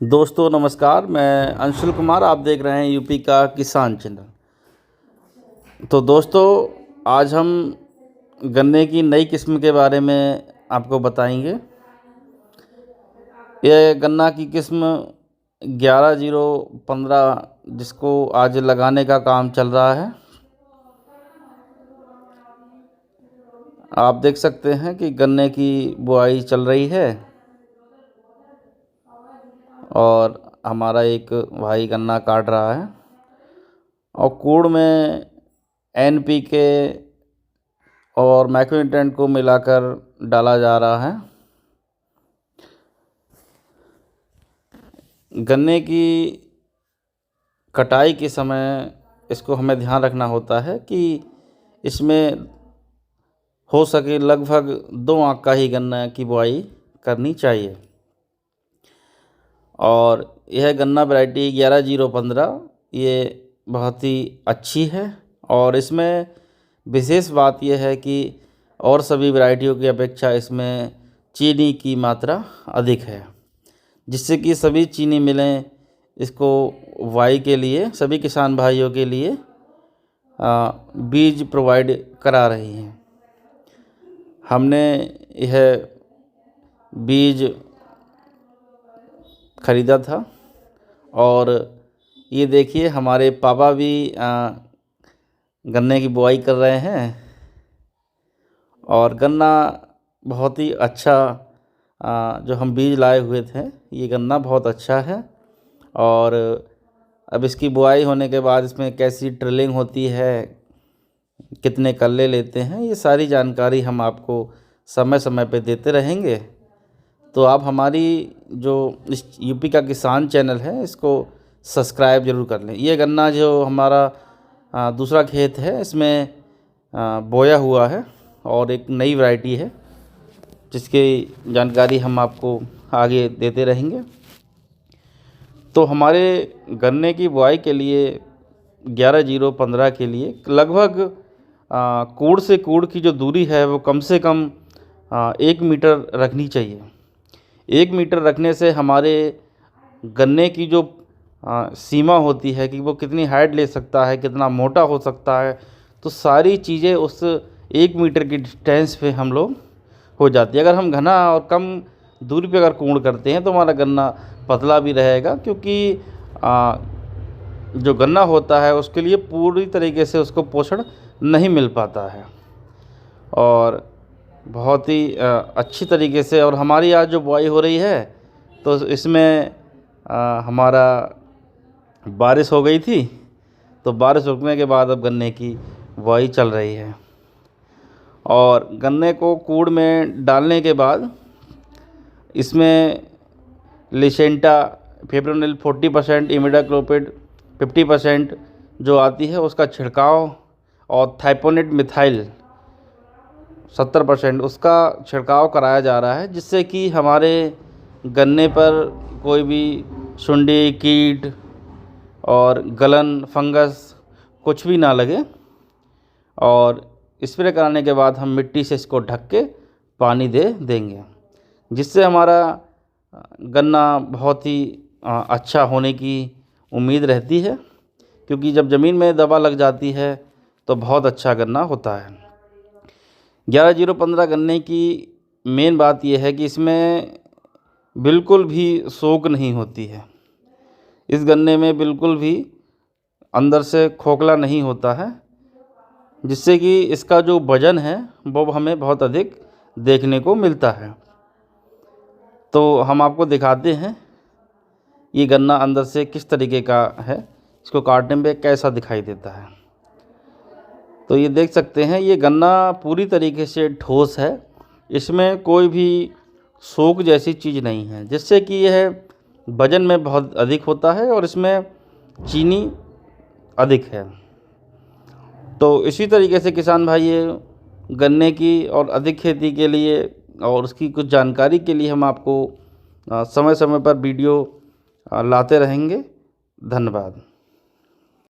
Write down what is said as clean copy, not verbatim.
दोस्तों नमस्कार, मैं अंशुल कुमार। आप देख रहे हैं यूपी का किसान चैनल। तो दोस्तों, आज हम गन्ने की नई किस्म के बारे में आपको बताएंगे। यह गन्ना की किस्म 11-0-15 जिसको आज लगाने का काम चल रहा है। आप देख सकते हैं कि गन्ने की बुआई चल रही है और हमारा एक भाई गन्ना काट रहा है और कूड़ में NPK और मैक्रोन्यूट्रिएंट को मिलाकर डाला जा रहा है। गन्ने की कटाई के समय इसको हमें ध्यान रखना होता है कि इसमें हो सके लगभग 2 आँख का ही गन्ना की बुआई करनी चाहिए। और यह गन्ना वैरायटी 11-0-15 ये बहुत ही अच्छी है और इसमें विशेष बात यह है कि और सभी वैरायटियों की अपेक्षा इसमें चीनी की मात्रा अधिक है, जिससे कि सभी चीनी मिलें इसको बुआई के लिए, सभी किसान भाइयों के लिए बीज प्रोवाइड करा रही हैं। हमने यह बीज ख़रीदा था और ये देखिए हमारे पापा भी गन्ने की बुआई कर रहे हैं और गन्ना बहुत ही अच्छा जो हम बीज लाए हुए थे, ये गन्ना बहुत अच्छा है। और अब इसकी बुआई होने के बाद इसमें कैसी ड्रिलिंग होती है, कितने कल्ले लेते हैं, ये सारी जानकारी हम आपको समय समय पे देते रहेंगे। तो आप हमारी जो इस यूपी का किसान चैनल है इसको सब्सक्राइब ज़रूर कर लें। ये गन्ना जो हमारा दूसरा खेत है इसमें बोया हुआ है और एक नई वैरायटी है जिसकी जानकारी हम आपको आगे देते रहेंगे। तो हमारे गन्ने की बुआई के लिए 11-0-15 के लिए लगभग कूड़ से कूड़ की जो दूरी है वो कम से कम 1 मीटर रखनी चाहिए। 1 मीटर रखने से हमारे गन्ने की जो सीमा होती है कि वो कितनी हाइट ले सकता है, कितना मोटा हो सकता है, तो सारी चीज़ें उस 1 मीटर की डिस्टेंस पे हम लोग हो जाती है। अगर हम घना और कम दूरी पे अगर कूड़ करते हैं तो हमारा गन्ना पतला भी रहेगा, क्योंकि जो गन्ना होता है उसके लिए पूरी तरीके से उसको पोषण नहीं मिल पाता है। और बहुत ही अच्छी तरीके से और हमारी आज जो बुआई हो रही है तो इसमें हमारा बारिश हो गई थी, तो बारिश रुकने के बाद अब गन्ने की बुआई चल रही है। और गन्ने को कूड़ में डालने के बाद इसमें लिसेंटा फिप्रोनिल 40%, इमिडाक्लोपिड 50% जो आती है उसका छिड़काव और थाइपोनेट मिथाइल 70% उसका छिड़काव कराया जा रहा है, जिससे कि हमारे गन्ने पर कोई भी सुंडी, कीट और गलन, फंगस कुछ भी ना लगे। और स्प्रे कराने के बाद हम मिट्टी से इसको ढक के पानी दे देंगे, जिससे हमारा गन्ना बहुत ही अच्छा होने की उम्मीद रहती है, क्योंकि जब ज़मीन में दवा लग जाती है तो बहुत अच्छा गन्ना होता है। 11-0-15 गन्ने की मेन बात यह है कि इसमें बिल्कुल भी सोक नहीं होती है। इस गन्ने में बिल्कुल भी अंदर से खोखला नहीं होता है, जिससे कि इसका जो वज़न है वो हमें बहुत अधिक देखने को मिलता है। तो हम आपको दिखाते हैं ये गन्ना अंदर से किस तरीके का है, इसको काटने में कैसा दिखाई देता है। तो ये देख सकते हैं ये गन्ना पूरी तरीके से ठोस है, इसमें कोई भी सोक जैसी चीज़ नहीं है, जिससे कि यह वज़न में बहुत अधिक होता है और इसमें चीनी अधिक है। तो इसी तरीके से किसान भाई गन्ने की और अधिक खेती के लिए और उसकी कुछ जानकारी के लिए हम आपको समय समय पर वीडियो लाते रहेंगे। धन्यवाद।